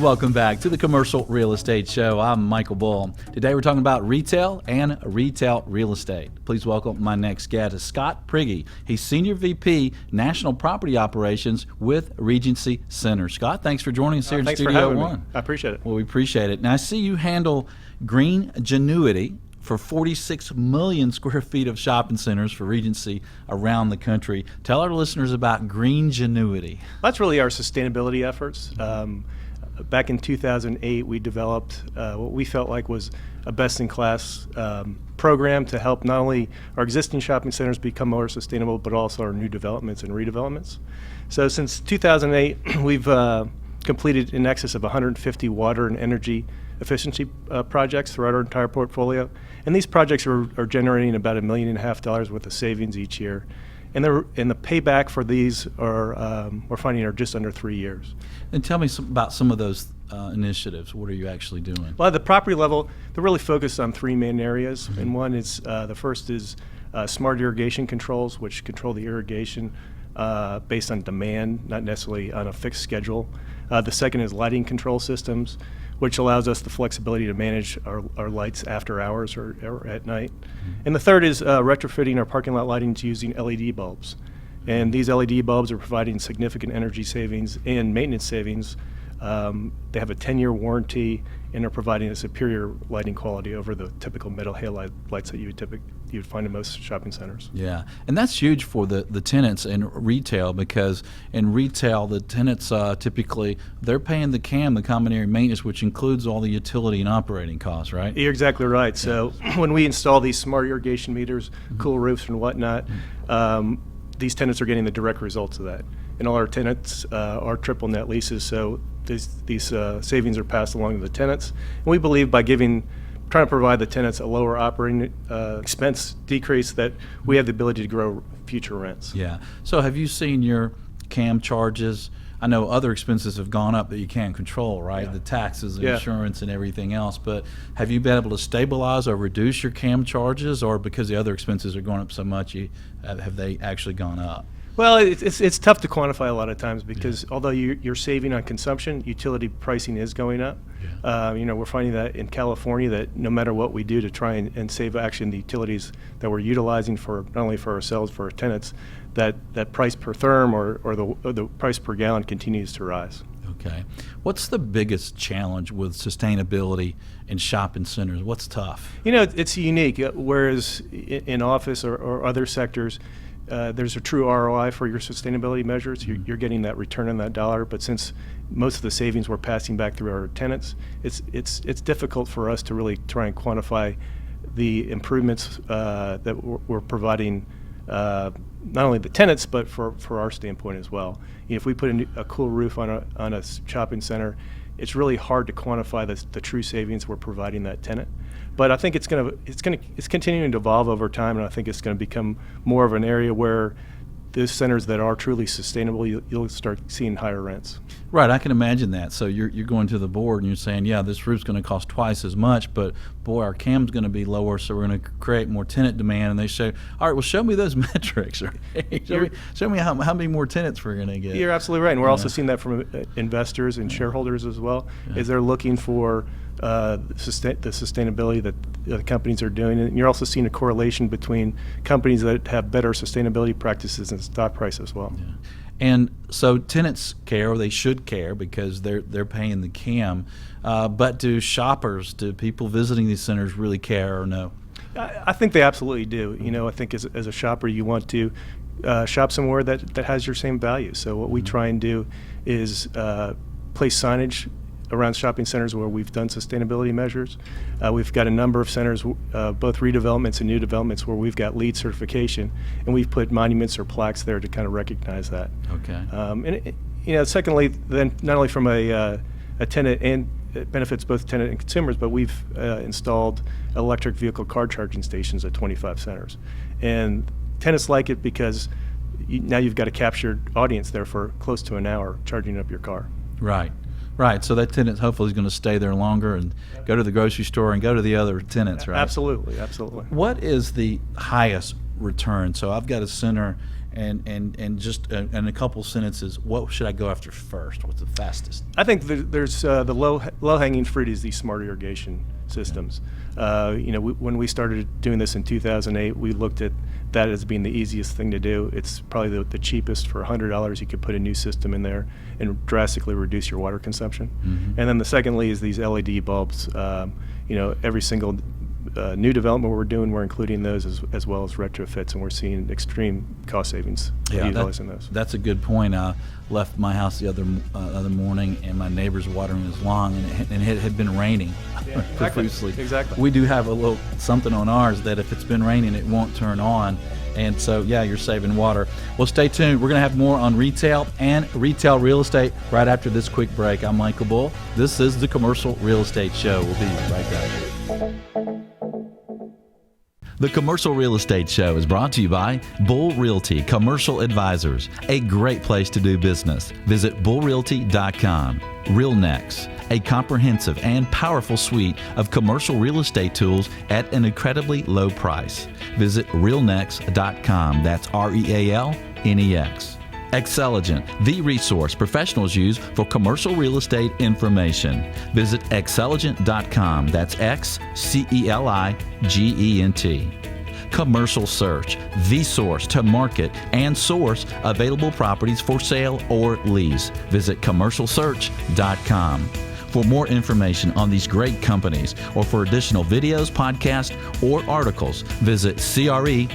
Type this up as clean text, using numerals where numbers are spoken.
Welcome back to the Commercial Real Estate Show. I'm Michael Bull. Today we're talking about retail and retail real estate. Please welcome my next guest, Scott Prigge. He's Senior VP, National Property Operations with Regency Centers. Scott, thanks for joining us here in Studio One. I appreciate it. Well, we appreciate it. Now, I see you handle Greengenuity for 46 million square feet of shopping centers for Regency around the country. Tell our listeners about Greengenuity. That's really our sustainability efforts. Back in 2008, we developed what we felt like was a best-in-class program to help not only our existing shopping centers become more sustainable, but also our new developments and redevelopments. So since 2008, we've completed in excess of 150 water and energy efficiency projects throughout our entire portfolio. And these projects are generating about $1.5 million worth of savings each year. And the payback for these we're finding are just under 3 years. And tell me about some of those initiatives. What are you actually doing? Well, at the property level, they're really focused on three main areas. Mm-hmm. And one is, the first is smart irrigation controls, which control the irrigation based on demand, not necessarily on a fixed schedule. The second is lighting control systems, which allows us the flexibility to manage our lights after hours or at night. Mm-hmm. And the third is retrofitting our parking lot lighting to using LED bulbs. And these LED bulbs are providing significant energy savings and maintenance savings. They have a 10-year warranty and are providing a superior lighting quality over the typical metal halide lights that you'd find in most shopping centers. Yeah, and that's huge for the tenants in retail, because in retail the tenants typically they're paying the CAM, the common area maintenance, which includes all the utility and operating costs, right? You're exactly right. So when we install these smart irrigation meters, mm-hmm. cool roofs and whatnot, mm-hmm. These tenants are getting the direct results of that. And all our tenants are triple net leases, so these savings are passed along to the tenants. And we believe by trying to provide the tenants a lower operating expense decrease, that we have the ability to grow future rents. Yeah. So have you seen your CAM charges? I know other expenses have gone up that you can't control, right? Yeah. The taxes, the insurance, and everything else. But have you been able to stabilize or reduce your CAM charges, or because the other expenses are going up so much, have they actually gone up? Well, it's tough to quantify a lot of times, because although you're saving on consumption, utility pricing is going up. Yeah. We're finding that in California, that no matter what we do to try and save actually in the utilities that we're utilizing for not only for ourselves, for our tenants, that price per therm or the price per gallon continues to rise. Okay. What's the biggest challenge with sustainability in shopping centers? What's tough? It's unique. Whereas in office or other sectors, there's a true ROI for your sustainability measures. Mm-hmm. You're getting that return on that dollar. But since most of the savings we're passing back through our tenants, it's difficult for us to really try and quantify the improvements that we're providing, not only the tenants, but for our standpoint as well. If we put a cool roof on a shopping center, it's really hard to quantify the true savings we're providing that tenant. But I think it's continuing to evolve over time, and I think it's going to become more of an area where those centers that are truly sustainable, you'll start seeing higher rents. Right, I can imagine that. So you're going to the board and you're saying, yeah, this roof's going to cost twice as much, but boy, our CAM's going to be lower, so we're going to create more tenant demand. And they say, all right, well, show me those metrics. show me how many more tenants we're going to get. You're absolutely right, and we're also seeing that from investors and shareholders as well, as they're looking for the sustainability that the companies are doing. And you're also seeing a correlation between companies that have better sustainability practices and stock price as well. Yeah. And so tenants care, or they should care, because they're paying the CAM. But do people visiting these centers really care, or no? I think they absolutely do. I think as a shopper, you want to shop somewhere that has your same values. So what we try and do is place signage around shopping centers where we've done sustainability measures. We've got a number of centers, both redevelopments and new developments, where we've got LEED certification, and we've put monuments or plaques there to kind of recognize that. Okay. Secondly, then not only from a tenant, and it benefits both tenant and consumers, but we've installed electric vehicle car charging stations at 25 centers. And tenants like it because now you've got a captured audience there for close to an hour charging up your car. Right. Right, so that tenant hopefully is going to stay there longer and go to the grocery store and go to the other tenants, right? Absolutely. What is the highest return? So I've got a center, and just in a couple sentences, what should I go after first? What's the fastest? I think there's the low-hanging fruit is these smart irrigation systems. When we started doing this in 2008, we looked at that as being the easiest thing to do. It's probably the cheapest. For $100, you could put a new system in there and drastically reduce your water consumption. Mm-hmm. And then the secondly is these LED bulbs. Every single new development we're doing, we're including those as well as retrofits, and we're seeing extreme cost savings utilizing those. That's a good point. I left my house the other morning, and my neighbor's watering his lawn, and it had been raining profusely. Exactly. We do have a little something on ours that if it's been raining, it won't turn on. And so, you're saving water. Well, stay tuned. We're going to have more on retail and retail real estate right after this quick break. I'm Michael Bull. This is the Commercial Real Estate Show. We'll be right back. The Commercial Real Estate Show is brought to you by Bull Realty Commercial Advisors, a great place to do business. Visit bullrealty.com. RealNex, a comprehensive and powerful suite of commercial real estate tools at an incredibly low price. Visit realnex.com. That's RealNex. Xceligent, the resource professionals use for commercial real estate information. Visit xceligent.com. That's XCELIGENT. Commercial Search, the source to market and source available properties for sale or lease. Visit commercialsearch.com. For more information on these great companies or for additional videos, podcasts, or articles, visit CREshow.com.